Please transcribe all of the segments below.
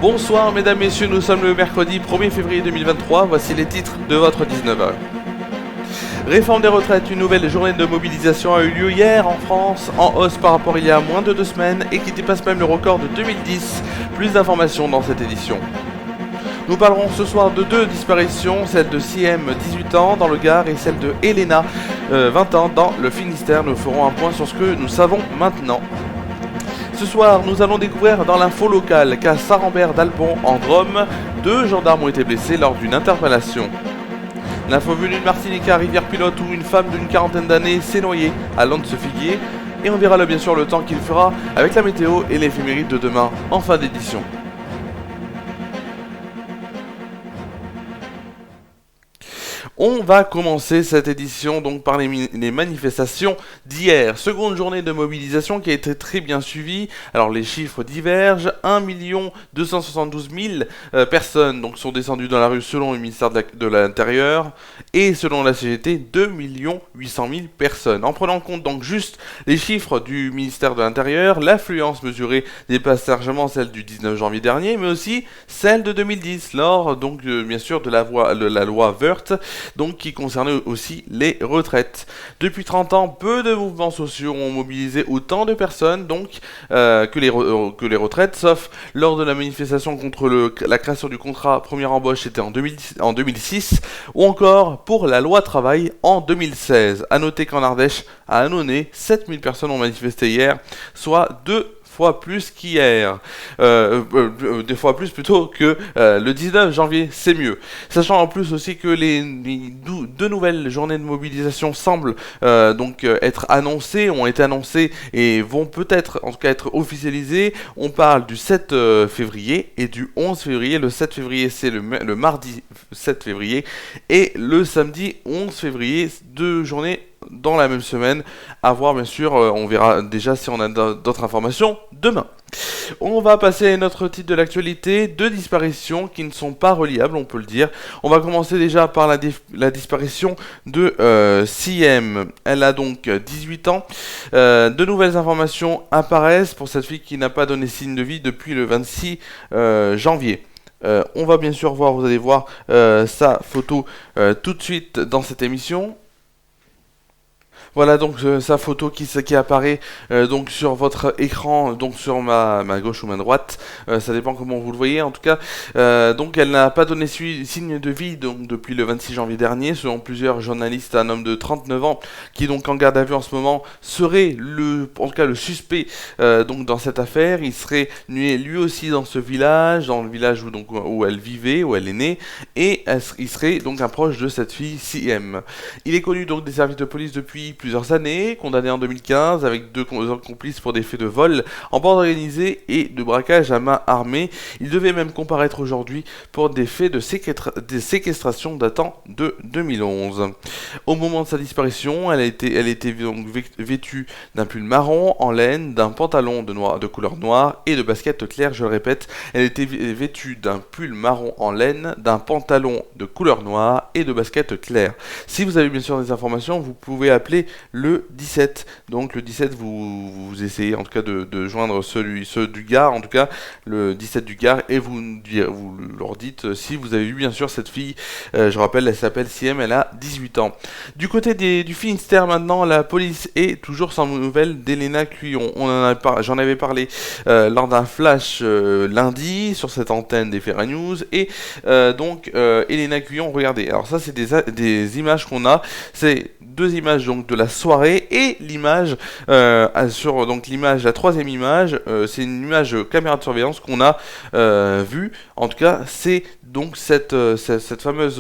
Bonsoir mesdames, messieurs, nous sommes le mercredi 1er février 2023, voici les titres de votre 19h. Réforme des retraites, une nouvelle journée de mobilisation a eu lieu hier en France, en hausse par rapport il y a moins de 2 semaines et qui dépasse même le record de 2010. Plus d'informations dans cette édition. Nous parlerons ce soir de 2 disparitions, celle de Siem, 18 ans, dans le Gard, et celle de Elena, 20 ans, dans le Finistère. Nous ferons un point sur ce que nous savons maintenant. Ce soir, nous allons découvrir dans l'info locale qu'à Saint-Rambert-d'Albon, en Drôme, 2 gendarmes ont été blessés lors d'une interpellation. L'info venue de Martinique à Rivière-Pilote où une femme d'une quarantaine d'années s'est noyée à Lens-Figuier. Et on verra là bien sûr le temps qu'il fera avec la météo et l'éphéméride de demain en fin d'édition. On va commencer cette édition donc par les manifestations d'hier. Seconde journée de mobilisation qui a été très bien suivie. Alors les chiffres divergent. 1 272 000 personnes donc, sont descendues dans la rue selon le ministère de l'Intérieur. Et selon la CGT, 2 800 000 personnes. En prenant en compte donc juste les chiffres du ministère de l'Intérieur, l'affluence mesurée dépasse largement celle du 19 janvier dernier, mais aussi celle de 2010, lors donc bien sûr de la loi Woerth, donc qui concernait aussi les retraites. Depuis 30 ans, peu de mouvements sociaux ont mobilisé autant de personnes donc que les retraites, sauf lors de la manifestation contre la création du contrat première embauche, c'était en 2006, ou encore pour la loi travail en 2016. A noter qu'en Ardèche, à Annonay, 7000 personnes ont manifesté hier, soit 2 fois plus qu'hier, 2 fois plus plutôt que le 19 janvier, c'est mieux. Sachant en plus aussi que les 2 nouvelles journées de mobilisation semblent donc ont été annoncées et vont peut-être en tout cas être officialisées. On parle du 7 février et du 11 février. Le 7 février c'est le mardi 7 février et le samedi 11 février, 2 journées dans la même semaine, à voir bien sûr, on verra déjà si on a d'autres informations demain. On va passer à notre titre de l'actualité, 2 disparitions qui ne sont pas reliables, on peut le dire. On va commencer déjà par la disparition de Siem. Elle a donc 18 ans. De nouvelles informations apparaissent pour cette fille qui n'a pas donné signe de vie depuis le 26 janvier. On va bien sûr voir, vous allez voir sa photo tout de suite dans cette émission. Voilà donc sa photo qui apparaît donc sur votre écran, donc sur ma gauche ou ma droite, ça dépend comment vous le voyez en tout cas. Donc elle n'a pas donné signe de vie donc, depuis le 26 janvier dernier, selon plusieurs journalistes. Un homme de 39 ans qui est donc en garde à vue en ce moment serait en tout cas le suspect donc dans cette affaire. Il serait lui aussi dans ce village, dans le village où elle vivait, où elle est née, et il serait donc un proche de cette fille Siem. Il est connu donc des services de police depuis plusieurs années, condamné en 2015 avec 2 complices pour des faits de vol en bande organisée et de braquage à main armée. Il devait même comparaître aujourd'hui pour des faits de séquestration datant de 2011. Au moment de sa disparition, elle était donc vêtue d'un pull marron en laine, d'un pantalon de couleur noire et de baskets claires. Je le répète, elle était vêtue d'un pull marron en laine, d'un pantalon de couleur noire et de baskets claires. Si vous avez bien sûr des informations, vous pouvez appeler le 17. Donc le 17, vous essayez en tout cas de joindre ceux du Gard, en tout cas le 17 du Gard, et vous leur dites si vous avez vu bien sûr cette fille. Je rappelle, elle s'appelle Siem, elle a 18 ans. Du côté du Finistère maintenant, la police est toujours sans nouvelles d'Elena Cuillon. J'en avais parlé lors d'un flash lundi sur cette antenne des Ferra News, et donc Elena Cuillon, regardez, alors ça c'est des images qu'on a, c'est 2 images donc de la soirée et l'image sur donc l'image, la 3e image, c'est une image caméra de surveillance qu'on a vue. En tout cas, c'est donc cette fameuse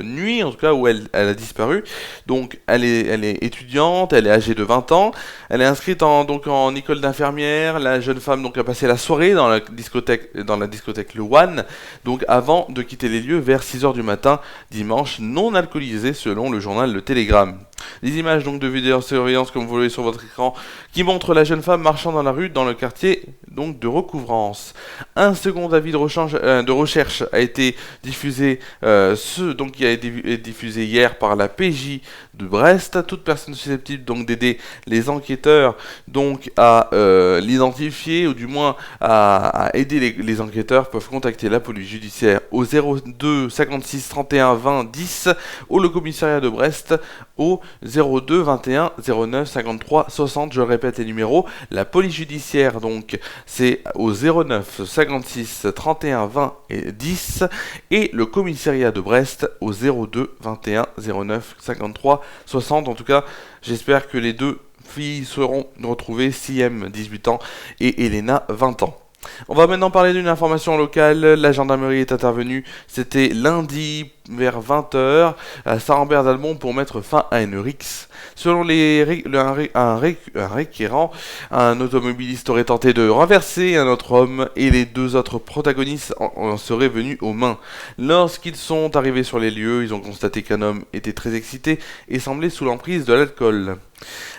nuit, en tout cas où elle a disparu. Donc elle est étudiante, elle est âgée de 20 ans, elle est inscrite en école d'infirmière. La jeune femme donc a passé la soirée dans la discothèque Le One, donc avant de quitter les lieux vers 6h du matin dimanche, non alcoolisée selon le journal Le Télégramme. Des images donc de vidéosurveillance, comme vous le voyez sur votre écran, qui montrent la jeune femme marchant dans la rue dans le quartier donc de recouvrance. Un second avis de recherche a été diffusé, qui a été diffusé hier par la PJ de Brest. Toute personne susceptible donc d'aider les enquêteurs donc à l'identifier, ou du moins à aider les enquêteurs, peuvent contacter la police judiciaire au 02 56 31 20 10 ou le commissariat de Brest au 02 21 09 53 60. Je répète les numéros. La police judiciaire donc c'est au 09 56 31 20 et 10 et le commissariat de Brest au 02 21 09 53 60. En tout cas, j'espère que les deux filles seront retrouvées, Siem 18 ans et Elena 20 ans. On va maintenant parler d'une information locale. La gendarmerie est intervenue, c'était lundi vers 20h à Saint-Rambert-d'Albon pour mettre fin à une rixe. Selon un requérant, un automobiliste aurait tenté de renverser un autre homme et les deux autres protagonistes en seraient venus aux mains. Lorsqu'ils sont arrivés sur les lieux, ils ont constaté qu'un homme était très excité et semblait sous l'emprise de l'alcool.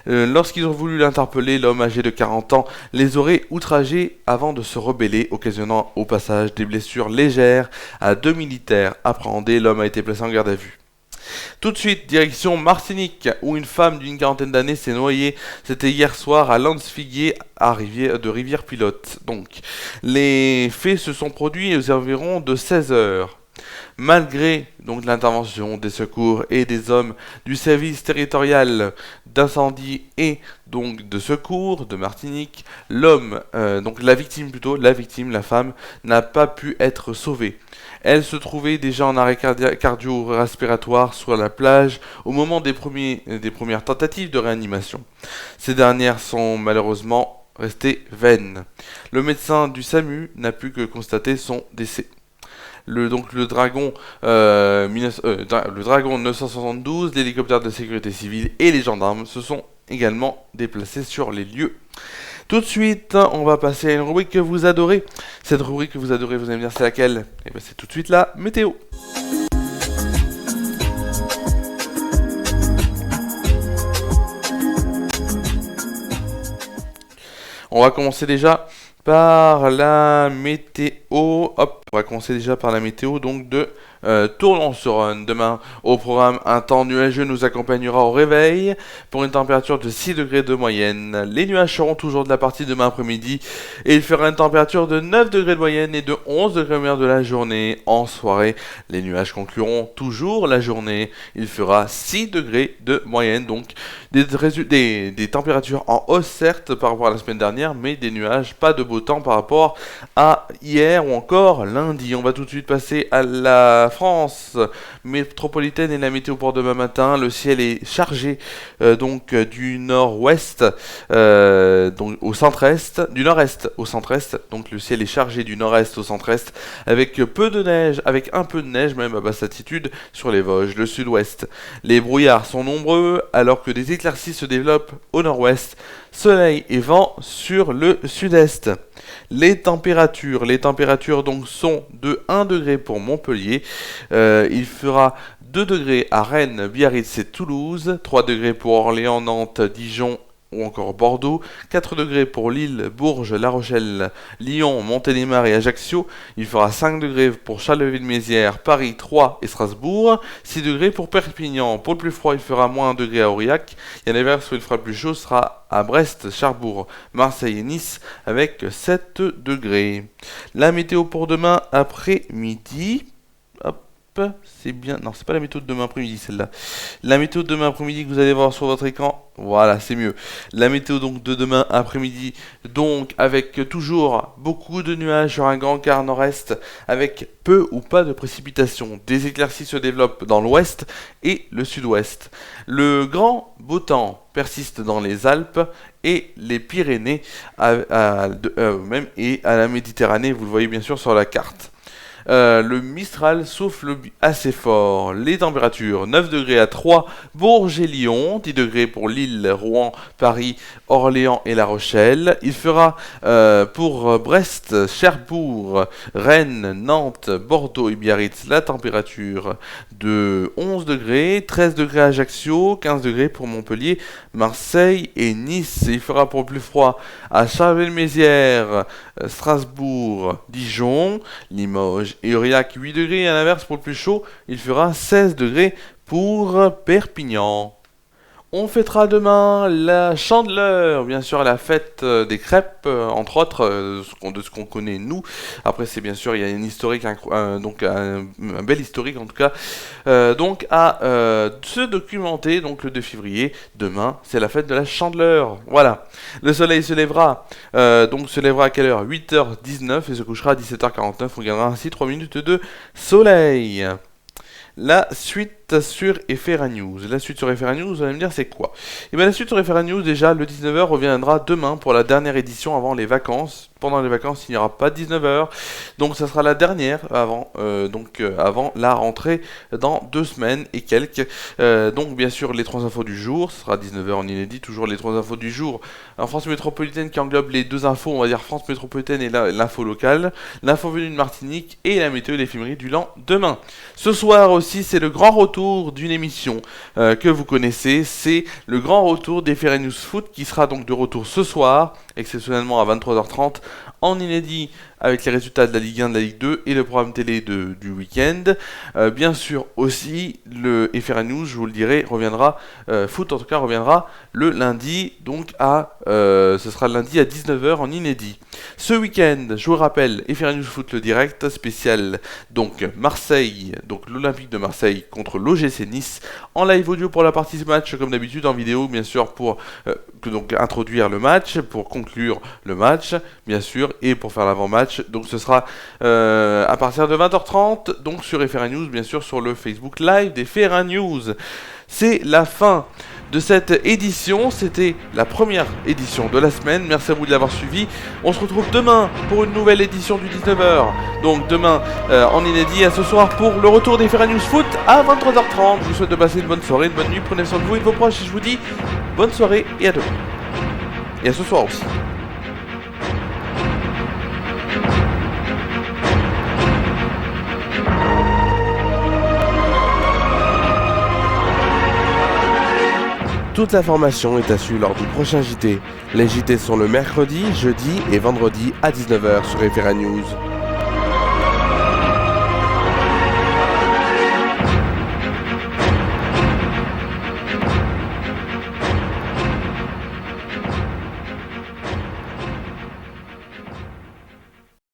Lorsqu'ils ont voulu l'interpeller, l'homme âgé de 40 ans les aurait outragés avant de se rebeller, occasionnant au passage des blessures légères à 2 militaires appréhendés. L'homme a été placé en garde à vue. Tout de suite, direction Martinique, où une femme d'une quarantaine d'années s'est noyée. C'était hier soir à Lens-Figuier, de Rivière-Pilote. Donc, les faits se sont produits aux environs de 16h. Malgré donc l'intervention des secours et des hommes du service territorial d'incendie et donc de secours de Martinique, la victime, la femme, n'a pas pu être sauvée. Elle se trouvait déjà en arrêt cardio-respiratoire sur la plage au moment des premières tentatives de réanimation. Ces dernières sont malheureusement restées vaines. Le médecin du SAMU n'a pu que constater son décès. Le Dragon 972, l'hélicoptère de sécurité civile et les gendarmes se sont également déplacés sur les lieux. Tout de suite, on va passer à une rubrique que vous adorez. Cette rubrique que vous adorez, vous allez me dire c'est laquelle ? Et bien c'est tout de suite la météo. On va commencer déjà par la météo. On va commencer déjà par la météo donc de Tournon-sur-Rhône. Demain, au programme, un temps nuageux nous accompagnera au réveil pour une température de 6 degrés de moyenne. Les nuages seront toujours de la partie demain après-midi et il fera une température de 9 degrés de moyenne et de 11 degrés de de la journée. En soirée, les nuages concluront toujours la journée. Il fera 6 degrés de moyenne, donc des températures en hausse certes par rapport à la semaine dernière, mais des nuages, pas de beau temps par rapport à hier ou encore lundi. On va tout de suite passer à la France métropolitaine et la météo pour demain matin. Le ciel est chargé du nord-ouest au centre-est, du nord-est au centre-est. Donc le ciel est chargé du nord-est au centre-est avec peu de neige, avec un peu de neige même à basse altitude sur les Vosges, le sud-ouest. Les brouillards sont nombreux alors que des éclaircies se développent au nord-ouest. Soleil et vent sur le sud-est. Les températures donc sont de 1 degré pour Montpellier. Il fera 2 degrés à Rennes, Biarritz et Toulouse, 3 degrés pour Orléans, Nantes, Dijon ou encore Bordeaux, 4 degrés pour Lille, Bourges, La Rochelle, Lyon, Montélimar et Ajaccio. Il fera 5 degrés pour Charleville-Mézières, Paris, Troyes et Strasbourg, 6 degrés pour Perpignan. Pour le plus froid, il fera moins 1 degré à Aurillac. Et à l'inverse, où il fera plus chaud, sera à Brest, Cherbourg, Marseille et Nice avec 7 degrés. La météo pour demain après-midi. C'est bien. Non, c'est pas la météo de demain après-midi celle-là. La météo de demain après-midi que vous allez voir sur votre écran. Voilà, c'est mieux. La météo donc de demain après-midi, donc avec toujours beaucoup de nuages sur un grand quart nord-est, avec peu ou pas de précipitations. Des éclaircies se développent dans l'ouest et le sud-ouest. Le grand beau temps persiste dans les Alpes et les Pyrénées, même et à la Méditerranée. Vous le voyez bien sûr sur la carte. Le Mistral souffle assez fort. Les températures 9 degrés à 3, Bourges et Lyon, 10 degrés pour Lille, Rouen, Paris, Orléans et La Rochelle. Il fera pour Brest, Cherbourg, Rennes, Nantes, Bordeaux et Biarritz la température de 11 degrés, 13 degrés à Ajaccio, 15 degrés pour Montpellier, Marseille et Nice. Il fera pour le plus froid à Charleville-Mézières, Strasbourg, Dijon, Limoges et Aurillac 8 degrés. À l'inverse, pour le plus chaud, il fera 16 degrés pour Perpignan. On fêtera demain la Chandeleur, bien sûr la fête des crêpes, entre autres, de ce qu'on connaît nous. Après c'est bien sûr, il y a une historique, donc un bel historique en tout cas. Donc à se documenter, donc le 2 février, demain, c'est la fête de la Chandeleur. Voilà, le soleil se lèvera, donc se lèvera à quelle heure? 8h19 et se couchera à 17h49, on gagnera ainsi 3 minutes de soleil. La suite sur FRA News. La suite sur FRA News, vous allez me dire c'est quoi? Et bien la suite sur FRA News, déjà, le 19h reviendra demain pour la dernière édition avant les vacances. Pendant les vacances, il n'y aura pas de 19h. Donc ça sera la dernière avant, avant la rentrée dans 2 semaines et quelques. Donc bien sûr, les 3 infos du jour, ce sera 19h en inédit. Toujours les 3 infos du jour en France métropolitaine qui englobe les 2 infos, on va dire France métropolitaine et l'info locale. L'info venue de Martinique et la météo et l'éphémérie du lendemain. Ce soir aussi, c'est le grand retour d'une émission que vous connaissez. C'est le grand retour des FRA News Foot qui sera donc de retour ce soir, exceptionnellement à 23h30 en inédit avec les résultats de la Ligue 1, de la Ligue 2 et le programme télé du week-end. Bien sûr aussi, le FRA News, je vous le dirai, reviendra, foot en tout cas, reviendra le lundi, donc ce sera le lundi à 19h en inédit. Ce week-end, je vous rappelle, FRA News Foot le direct, spécial, donc Marseille, donc l'Olympique de Marseille contre l'OGC Nice, en live audio pour la partie match, comme d'habitude, en vidéo, bien sûr, pour donc introduire le match, pour conclure le match, bien sûr, et pour faire l'avant-match. Donc ce sera à partir de 20h30, donc sur FRA News, bien sûr, sur le Facebook Live des FRA News. C'est la fin de cette édition, c'était la première édition de la semaine, merci à vous de l'avoir suivi. On se retrouve demain pour une nouvelle édition du 19h, donc demain en inédit, à ce soir pour le retour des FRA News Foot à 23h30. Je vous souhaite de passer une bonne soirée, une bonne nuit, prenez soin de vous et de vos proches, et je vous dis bonne soirée et à demain. Et à ce soir aussi. Toute l'information est à suivre lors du prochain JT. Les JT sont le mercredi, jeudi et vendredi à 19h sur FRA News.